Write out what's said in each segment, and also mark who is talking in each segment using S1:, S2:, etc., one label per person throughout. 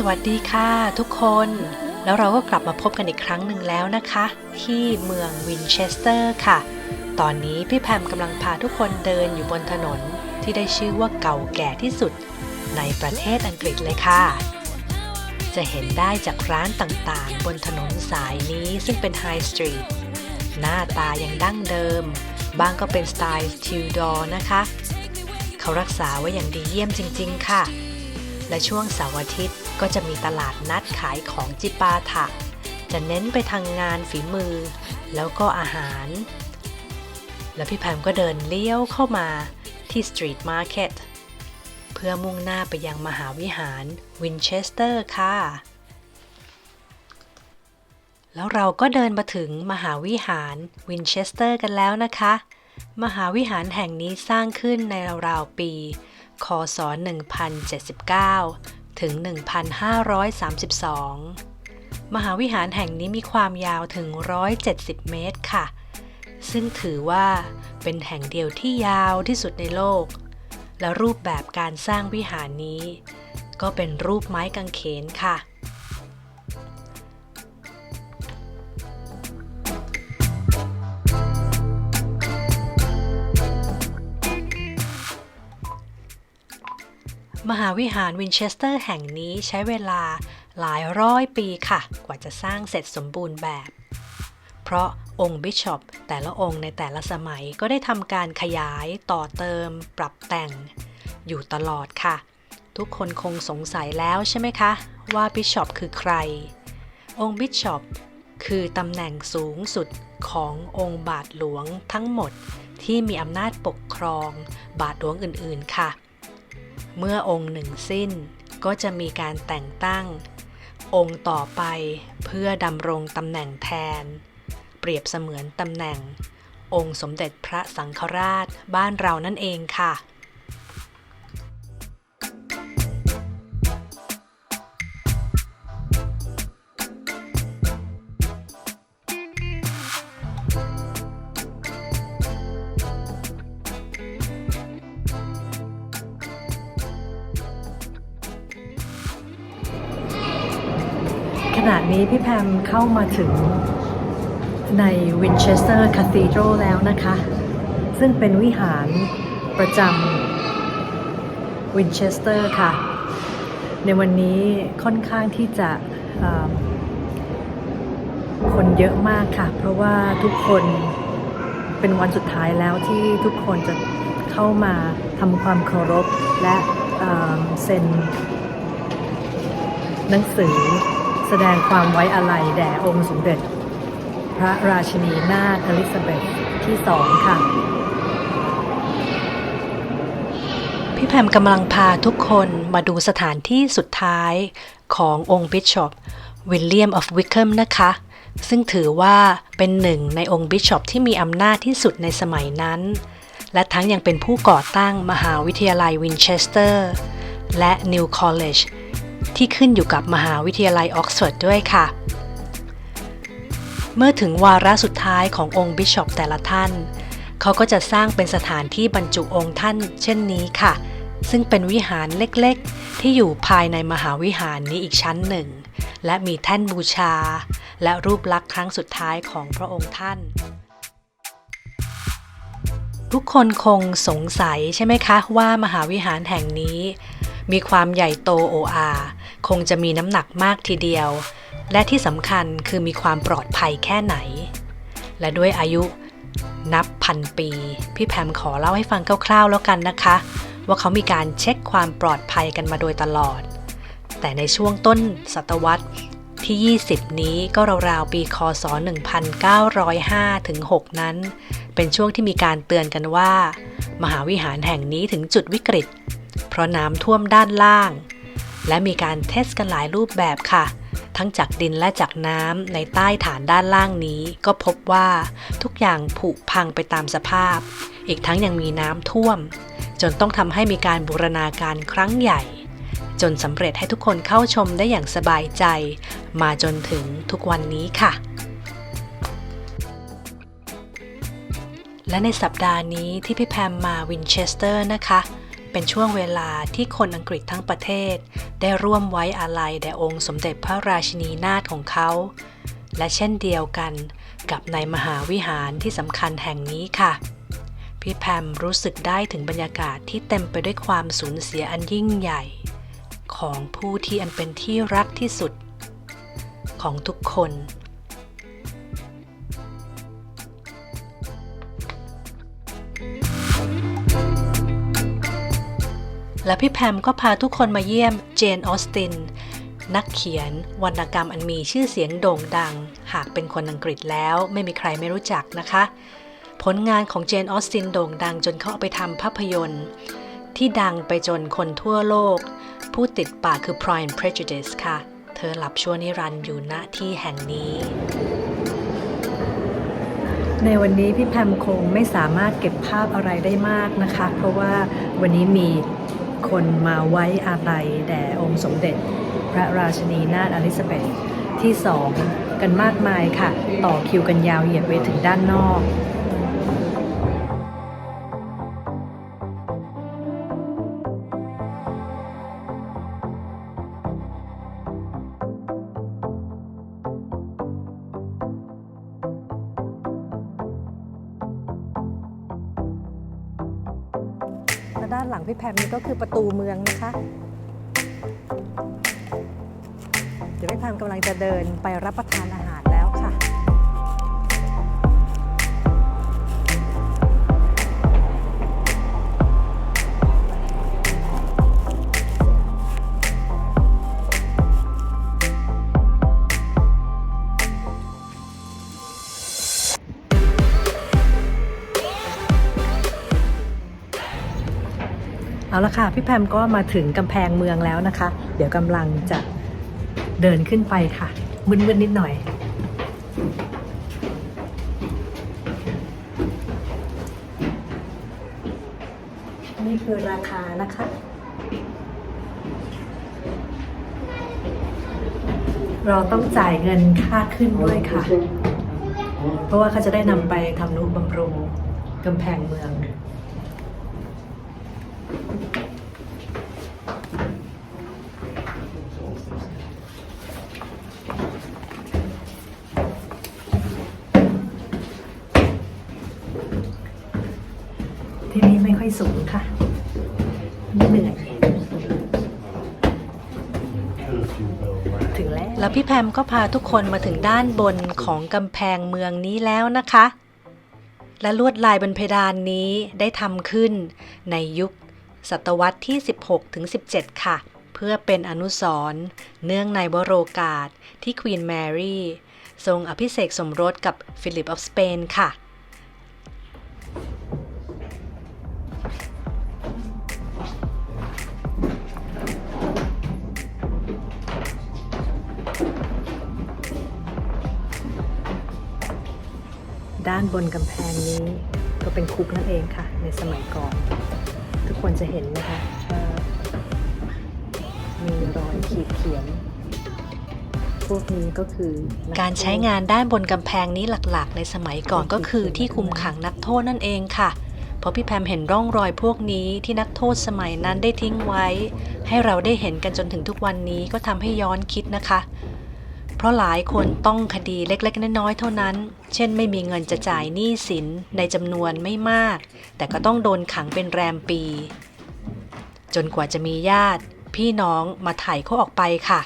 S1: สวัสดีค่ะทุกคนแล้วเราก็กลับมาพบกันอีกครั้งหนึ่งแล้วนะคะที่เมืองวินเชสเตอร์ค่ะตอนนี้พี่แพมกำลังพาทุกคนเดินอยู่บนถนนที่ได้ชื่อว่าเก่าแก่ที่สุดในประเทศอังกฤษเลยค่ะจะเห็นได้จากร้านต่างๆบนถนนสายนี้ซึ่งเป็นไฮสตรีทหน้าตายังดั้งเดิมบางก็เป็นสไตล์ทิวดอร์นะคะเขารักษาไว้อย่างดีเยี่ยมจริงๆค่ะและช่วงเสาร์อาทิตย์ก็จะมีตลาดนัดขายของจิปาถะจะเน้นไปทางงานฝีมือแล้วก็อาหารแล้วพี่แพมก็เดินเลี้ยวเข้ามาที่สตรีทมาร์เก็ตเพื่อมุ่งหน้าไปยังมหาวิหารวินเชสเตอร์ค่ะแล้วเราก็เดินมาถึงมหาวิหารวินเชสเตอร์กันแล้วนะคะมหาวิหารแห่งนี้สร้างขึ้นในราวๆปีค.ศ. 1079 ถึง 1532 มหาวิหารแห่งนี้มีความยาวถึง 170 เมตรค่ะซึ่งถือว่าเป็นแห่งเดียวที่ยาวที่สุดในโลกและรูปแบบการสร้างวิหารนี้ก็เป็นรูปไม้กางเขนค่ะมหาวิหารวินเชสเตอร์แห่งนี้ใช้เวลาหลายร้อยปีค่ะกว่าจะสร้างเสร็จสมบูรณ์แบบเพราะองค์บิชอปแต่ละองค์ในแต่ละสมัยก็ได้ทำการขยายต่อเติมปรับแต่งอยู่ตลอดค่ะทุกคนคงสงสัยแล้วใช่ไหมคะว่าบิชอปคือใครองค์บิชอปคือตำแหน่งสูงสุดขององค์บาทหลวงทั้งหมดที่มีอำนาจปกครองบาทหลวงอื่นๆค่ะเมื่อองค์หนึ่งสิ้นก็จะมีการแต่งตั้งองค์ต่อไปเพื่อดำรงตำแหน่งแทนเปรียบเสมือนตำแหน่งองค์สมเด็จพระสังฆราชบ้านเรานั่นเองค่ะขณะนี้พี่แพมเข้ามาถึงในวินเชสเตอร์คาธีดรัลแล้วนะคะซึ่งเป็นวิหารประจำวินเชสเตอร์ค่ะในวันนี้ค่อนข้างที่จะคนเยอะมากค่ะเพราะว่าทุกคนเป็นวันสุดท้ายแล้วที่ทุกคนจะเข้ามาทำความเคารพและเซ็นหนังสือแสดงความไว้อาลัยแด่องค์สมเด็จพระราชินีนาถอลิซาเบธที่2ค่ะพี่แพมกำลังพาทุกคนมาดูสถานที่สุดท้ายขององค์บิชอปวิลเลียม of Wickham นะคะซึ่งถือว่าเป็นหนึ่งในองค์บิชอปที่มีอำนาจที่สุดในสมัยนั้นและทั้งยังเป็นผู้ก่อตั้งมหาวิทยาลัยวินเชสเตอร์และนิวคอลเลจที่ขึ้นอยู่กับมหาวิทยาลัยออกซฟอร์ดด้วยค่ะเมื่อถึงวาระสุดท้ายขององค์บิชอปแต่ละท่านเขาก็จะสร้างเป็นสถานที่บรรจุองค์ท่านเช่นนี้ค่ะซึ่งเป็นวิหารเล็กๆที่อยู่ภายในมหาวิหารนี้อีกชั้นหนึ่งและมีแท่นบูชาและรูปลักษณ์ครั้งสุดท้ายของพระองค์ท่านทุกคนคงสงสัยใช่ไหมคะว่ามหาวิหารแห่งนี้มีความใหญ่โตโอ้อาคงจะมีน้ำหนักมากทีเดียวและที่สำคัญคือมีความปลอดภัยแค่ไหนและด้วยอายุนับพันปีพี่แพมขอเล่าให้ฟังคร่าวๆแล้วกันนะคะว่าเขามีการเช็คความปลอดภัยกันมาโดยตลอดแต่ในช่วงต้นศตวรรษที่20นี้ก็ราวๆปีค.ศ. 1905 ถึง 6 นั้นเป็นช่วงที่มีการเตือนกันว่ามหาวิหารแห่งนี้ถึงจุดวิกฤตเพราะน้ำท่วมด้านล่างและมีการเทสกันหลายรูปแบบค่ะทั้งจากดินและจากน้ำในใต้ฐานด้านล่างนี้ก็พบว่าทุกอย่างผุพังไปตามสภาพอีกทั้งยังมีน้ำท่วมจนต้องทำให้มีการบูรณาการครั้งใหญ่จนสำเร็จให้ทุกคนเข้าชมได้อย่างสบายใจมาจนถึงทุกวันนี้ค่ะและในสัปดาห์นี้ที่พี่แพมมาวินเชสเตอร์นะคะ เป็นช่วงเวลาที่คนอังกฤษทั้งประเทศได้ร่วมไว้อาลัยแด่องค์สมเด็จพระราชินีนาถของเขาและเช่นเดียวกันกับในมหาวิหารที่สำคัญแห่งนี้ค่ะพี่แพมรู้สึกได้ถึงบรรยากาศที่เต็มไปด้วยความสูญเสียอันยิ่งใหญ่ของผู้ที่อันเป็นที่รักที่สุดของทุกคนและพี่แพมก็พาทุกคนมาเยี่ยมเจนออสตินนักเขียนวรรณกรรมอันมีชื่อเสียงโด่งดังหากเป็นคนอังกฤษแล้วไม่มีใครไม่รู้จักนะคะผลงานของเจนออสตินโด่งดังจนเขาเอาไปทำภาพยนตร์ที่ดังไปจนคนทั่วโลกพูดติดปากคือ Pride and Prejudice ค่ะเธอหลับชั่วนิรันดร์อยู่ณที่แห่งนี้ในวันนี้พี่แพมคงไม่สามารถเก็บภาพอะไรได้มากนะคะเพราะว่าวันนี้มีคนมาไว้อาลัยแด่องค์สมเด็จพระราชินีนาถอลิซาเบธที่2กันมากมายค่ะต่อคิวกันยาวเหยียดไปถึงด้านนอกและด้านหลังพี่แพมนี่ก็คือประตูเมืองนะคะเดี๋ยวพี่แพมกำลังจะเดินไปรับประทานอาหารแล้วค่ะเอาละค่ะพี่แพมก็มาถึงกำแพงเมืองแล้วนะคะเดี๋ยวกำลังจะเดินขึ้นไปค่ะมึนๆนิดหน่อยนี่คือราคานะคะเราต้องจ่ายเงินค่าขึ้นด้วยค่ะเพราะว่าเขาจะได้นำไปทำนุบำรุงกำแพงเมืองที่นี่ไม่ค่อยสูงค่ะเหนื่อยถึงแล้วพี่แพมก็พาทุกคนมาถึงด้านบนของกำแพงเมืองนี้แล้วนะคะและลวดลายบนเพดานนี้ได้ทำขึ้นในยุคศตวรรษที่ 16-17 ค่ะเพื่อเป็นอนุสรณ์เนื่องในวโรกาสที่ควีนแมรี่ทรงอภิเษกสมรสกับฟิลิปออฟสเปนค่ะด้านบนกำแพงนี้ก็เป็นคุกนั่นเองค่ะในสมัยก่อนทุกคนจะเห็นนะคะว่ามีรอยขีดเขียนพวกนี้ก็คือการใช้งานด้านบนกำแพงนี้หลักๆในสมัยก่อนก็คือที่คุมขังนักโทษนั่นเองค่ะเพราะพี่แพมเห็นร่องรอยพวกนี้ที่นักโทษสมัยนั้นได้ทิ้งไว้ให้เราได้เห็นกันจนถึงทุกวันนี้ก็ทำให้ย้อนคิดนะคะเพราะหลายคนต้องคดีเล็กๆน้อยๆเท่านั้นเช่นไม่มีเงินจะจ่ายหนี้สินในจำนวนไม่มากแต่ก็ต้องโดนขังเป็นแรมปีจนกว่าจะมีญาติพี่น้องมาไถ่เขาออกไปค่ะ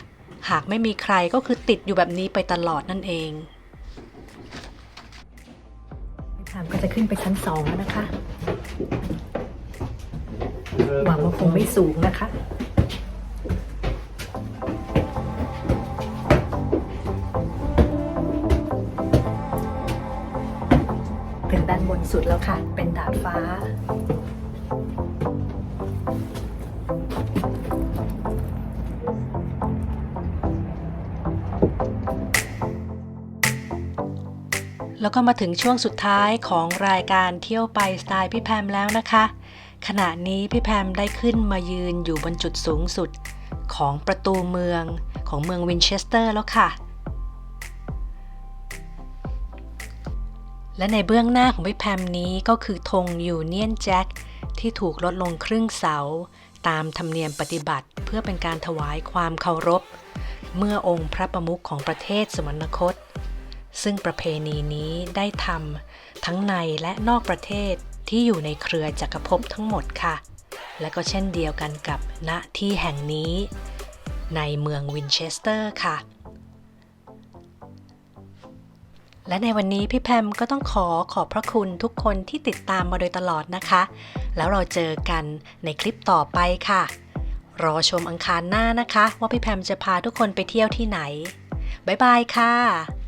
S1: หากไม่มีใครก็คือติดอยู่แบบนี้ไปตลอดนั่นเองพี่แพมก็จะขึ้นไปชั้น2แล้วนะคะหวังว่าคงไม่สูงนะคะถึงด้านบนสุดแล้วค่ะเป็นดาดฟ้าแล้วก็มาถึงช่วงสุดท้ายของรายการเที่ยวไปสไตล์พี่แพมแล้วนะคะขณะนี้พี่แพมได้ขึ้นมายืนอยู่บนจุดสูงสุดของประตูเมืองของเมืองวินเชสเตอร์แล้วค่ะและในเบื้องหน้าของพี่แพมนี้ก็คือธงยูเนียนแจ็ค ที่ถูกลดลงครึ่งเสาตามธรรมเนียมปฏิบัติเพื่อเป็นการถวายความเคารพเมื่อองค์พระประมุขของประเทศสวรรคตซึ่งประเพณีนี้ได้ทำทั้งในและนอกประเทศที่อยู่ในเครือจักรภพทั้งหมดค่ะและก็เช่นเดียวกันกับณที่แห่งนี้ในเมืองวินเชสเตอร์ค่ะและในวันนี้พี่แพมก็ต้องขอบพระคุณทุกคนที่ติดตามมาโดยตลอดนะคะแล้วเราเจอกันในคลิปต่อไปค่ะรอชมอังคารหน้านะคะว่าพี่แพมจะพาทุกคนไปเที่ยวที่ไหนบ๊ายบายค่ะ